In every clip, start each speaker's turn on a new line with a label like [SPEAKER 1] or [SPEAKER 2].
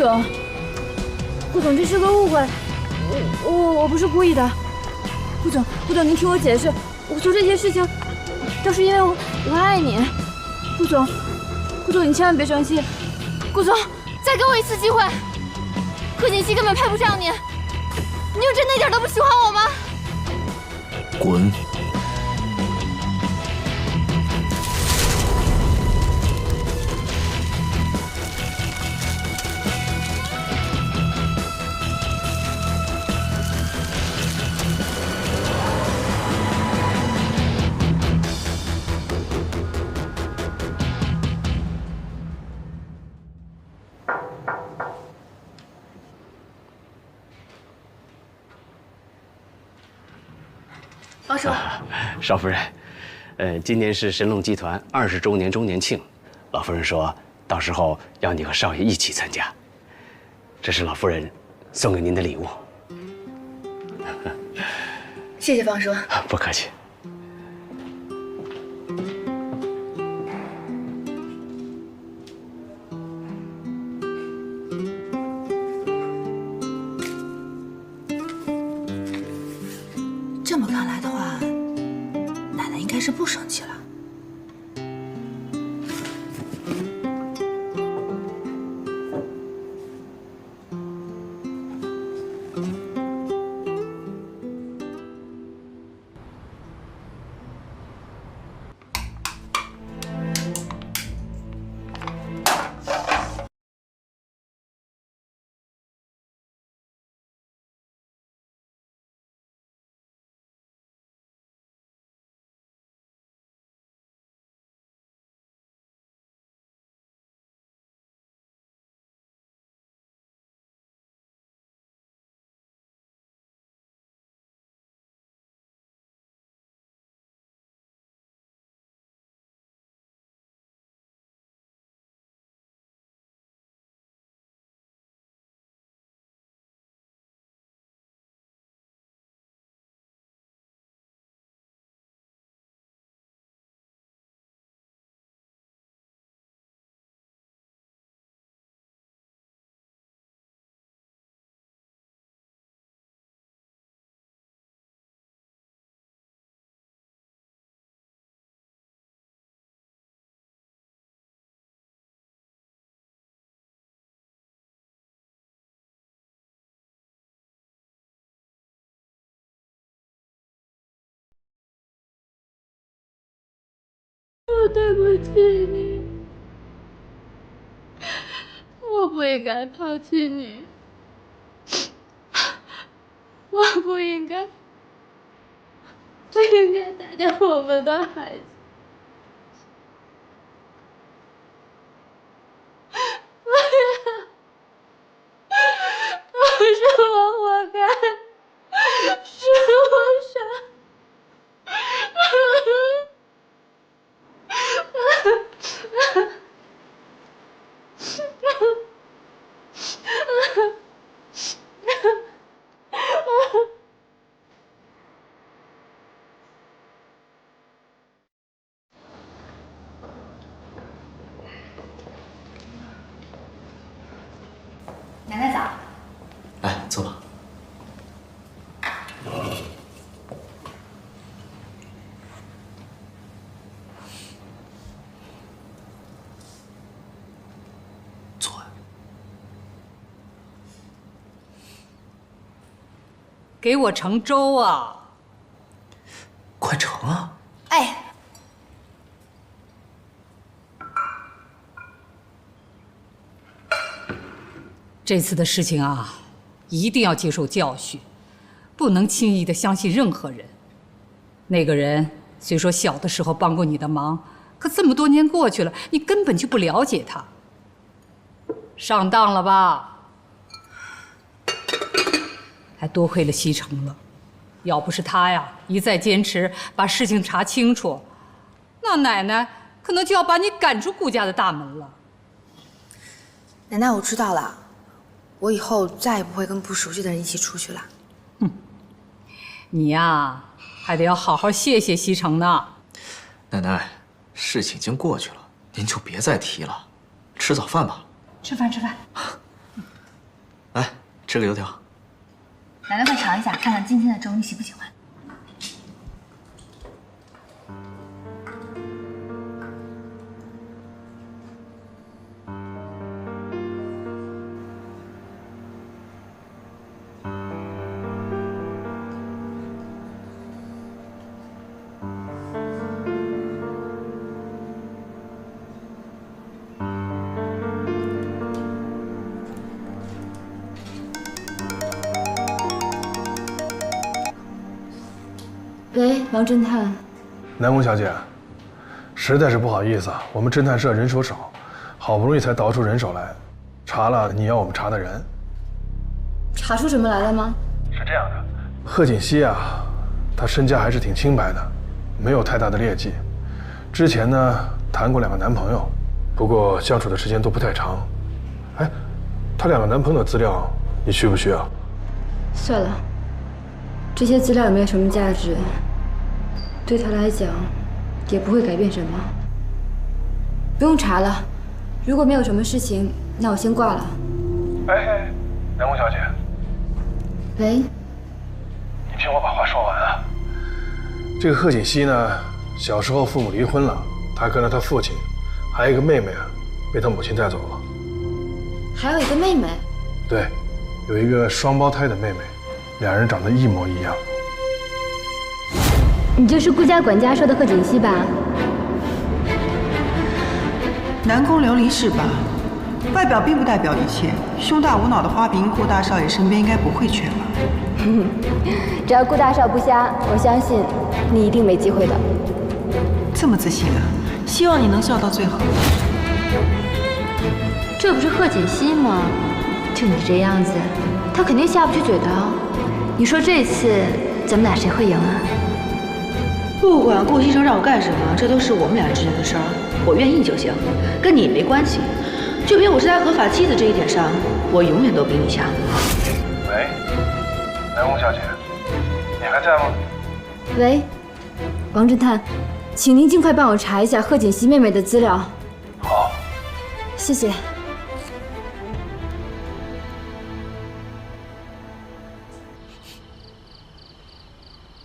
[SPEAKER 1] 总，顾总，这是个误会，我不是故意的。顾总，您听我解释，我做这些事情都是因为我爱你。顾总，你千万别生气。顾总，再给我一次机会。贺锦熙根本配不上你，你就真的一点都不喜欢我吗？
[SPEAKER 2] 滚！
[SPEAKER 1] 王叔，
[SPEAKER 3] 少夫人，今年是神龙集团20周年周年庆，老夫人说到时候要你和少爷一起参加，这是老夫人送给您的礼物。
[SPEAKER 1] 谢谢方叔。
[SPEAKER 3] 不客气。
[SPEAKER 4] 这么看来的话，奶奶应该是不生气了。
[SPEAKER 1] 我对不起你，我不应该抛弃你，我不应该带掉我们的孩子。不是我活该，是我傻。
[SPEAKER 4] 奶奶早。
[SPEAKER 2] 来，坐吧。坐呀。
[SPEAKER 5] 给我盛粥啊！
[SPEAKER 2] 快盛啊！
[SPEAKER 4] 哎，
[SPEAKER 5] 这次的事情啊，一定要接受教训，不能轻易的相信任何人。那个人虽说小的时候帮过你的忙，可这么多年过去了，你根本就不了解他。上当了吧？还多亏了西城了，要不是他呀一再坚持把事情查清楚，那奶奶可能就要把你赶出顾家的大门了。
[SPEAKER 4] 奶奶，我知道了，我以后再也不会跟不熟悉的人一起出去了。
[SPEAKER 5] 你呀，还得要好好谢谢西城呢。
[SPEAKER 2] 奶奶，事情已经过去了，您就别再提了。吃早饭吧。
[SPEAKER 4] 吃饭。
[SPEAKER 2] 吃个油条。
[SPEAKER 1] 奶奶快尝一下，看看今天的粥你喜不喜欢。喂，王侦探。
[SPEAKER 6] 南宫小姐，实在是不好意思啊，我们侦探社人手少，好不容易才倒出人手来，查了你要我们查的人。
[SPEAKER 1] 查出什么来了吗？
[SPEAKER 6] 是这样的，贺锦熙啊，她身家还是挺清白的，没有太大的劣迹。之前呢，谈过2个男朋友，不过相处的时间都不太长。哎，她2个男朋友的资料，你需不需要？
[SPEAKER 1] 算了，这些资料也没有什么价值，对他来讲也不会改变什么。不用查了，如果没有什么事情，那我先挂了。
[SPEAKER 6] 哎，南宫小姐，
[SPEAKER 1] 喂，
[SPEAKER 6] 你听我把话说完啊。这个贺锦熙呢，小时候父母离婚了，他跟了他父亲，还有一个妹妹啊，被他母亲带走了。
[SPEAKER 1] 还有一个妹妹。
[SPEAKER 6] 对，有一个双胞胎的妹妹，2人长得一模一样。
[SPEAKER 1] 你就是顾家管家说的贺锦熙吧？
[SPEAKER 7] 南宫琉璃是吧？外表并不代表一切，胸大无脑的花瓶，顾大少爷身边应该不会缺吧？
[SPEAKER 1] 只要顾大少不瞎，我相信你一定没机会的。
[SPEAKER 7] 这么自信啊！希望你能笑到最后。
[SPEAKER 1] 这不是贺锦熙吗？就你这样子，他肯定下不去嘴的哦。你说这次咱们俩谁会赢啊？
[SPEAKER 8] 不管顾西城让我干什么，这都是我们俩之间的事儿，我愿意就行，跟你没关系。就凭我是他合法妻子这一点上，我永远都比你强。
[SPEAKER 6] 喂，南宫小姐，你还在吗？
[SPEAKER 1] 喂，王侦探，请您尽快帮我查一下贺锦熙妹妹的资料。
[SPEAKER 6] 好，
[SPEAKER 1] 谢谢。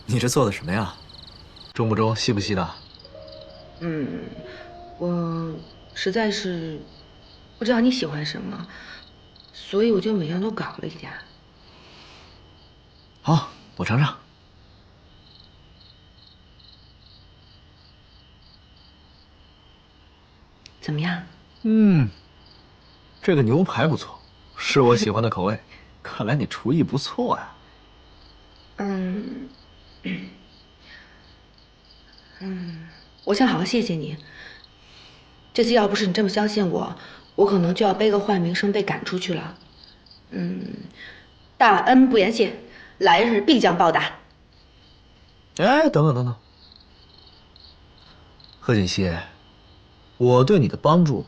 [SPEAKER 2] 你这做的什么呀？中不中，西不西的？
[SPEAKER 8] 我实在是不知道你喜欢什么，所以我就每样都搞了一点。
[SPEAKER 2] 好，我尝尝。
[SPEAKER 8] 怎么样？
[SPEAKER 2] 这个牛排不错，是我喜欢的口味。看来你厨艺不错呀。
[SPEAKER 8] 我想好好谢谢你。这次要不是你这么相信我，我可能就要背个坏名声被赶出去了。大恩不言谢，来日必将报答。
[SPEAKER 2] 哎，等等等等，贺锦熙，我对你的帮助，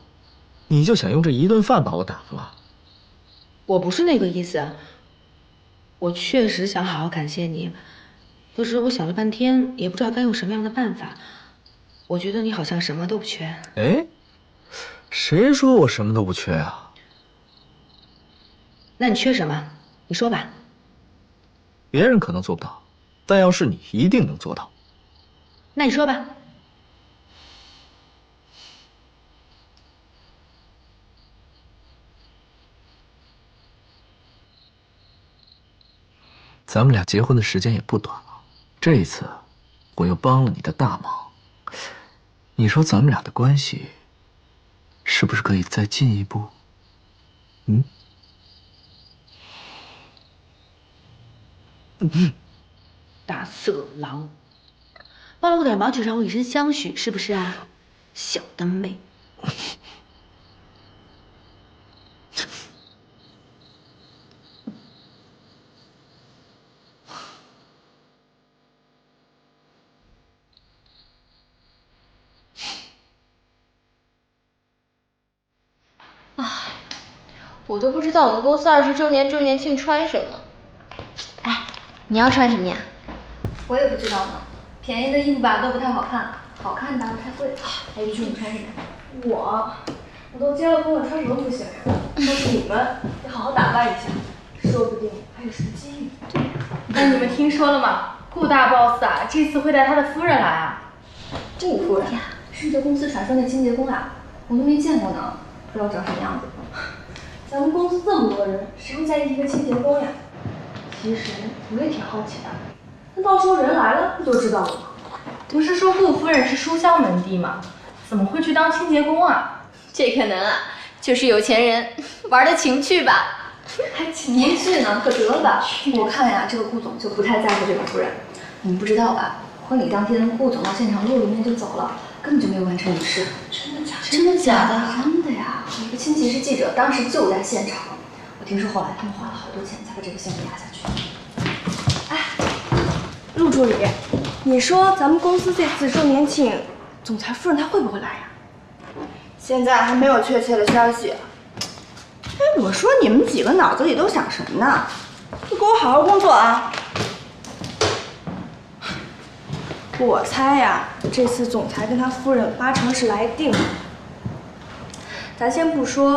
[SPEAKER 2] 你就想用这一顿饭把我打发了？
[SPEAKER 8] 我不是那个意思，我确实想好好感谢你，可是我想了半天，也不知道该用什么样的办法。我觉得你好像什么都不缺。
[SPEAKER 2] 哎，谁说我什么都不缺啊？
[SPEAKER 8] 那你缺什么？你说吧。
[SPEAKER 2] 别人可能做不到，但要是你，一定能做到。
[SPEAKER 8] 那你说吧。
[SPEAKER 2] 咱们俩结婚的时间也不短了，这一次我又帮了你的大忙，你说咱们俩的关系是不是可以再进一步？
[SPEAKER 8] 大色狼，帮了我点忙就让我以身相许，是不是啊？小的妹。
[SPEAKER 9] 我都不知道我们公司20周年周年庆穿什么。
[SPEAKER 1] 哎，你要穿什么呀？
[SPEAKER 9] 我也不知道呢，便宜的衣服吧都不太好看，好看的太贵了。
[SPEAKER 1] 哎，玉珠，你穿什么？
[SPEAKER 9] 我都结了婚了，穿什么不行呀？但是你们得好好打扮一下。说不定还有什么机遇。对呀。
[SPEAKER 10] 那你们听说了吗？顾大 boss 啊，这次会带他的夫人来啊。
[SPEAKER 9] 顾夫人是这公司传说那清洁工啊，我都没见过呢，不知道长什么样子。咱们公司这么多人，谁会在意一个清洁工呀？其实我也挺好奇的，那到时候人来了不就知道了吗？
[SPEAKER 10] 不是说顾夫人是书香门第吗？怎么会去当清洁工啊？
[SPEAKER 9] 这可能啊，就是有钱人玩的情趣吧。还情趣呢？可得了吧！我看呀，这个顾总就不太在乎这个夫人。你们不知道吧？婚礼当天，顾总到现场6:06就走了，根本就没有完成仪式。真的假的？真的假的？真的呀！有一个亲戚是记者，当时就在现场。我听说后来他们花了好多钱才把这个项目压下去。
[SPEAKER 11] 哎，陆助理，你说咱们公司这次周年庆，总裁夫人她会不会来呀？现在还没有确切的消息。哎，我说你们几个脑子里都想什么呢？就给我好好工作啊！我猜呀，这次总裁跟他夫人8成是来定了。咱先不说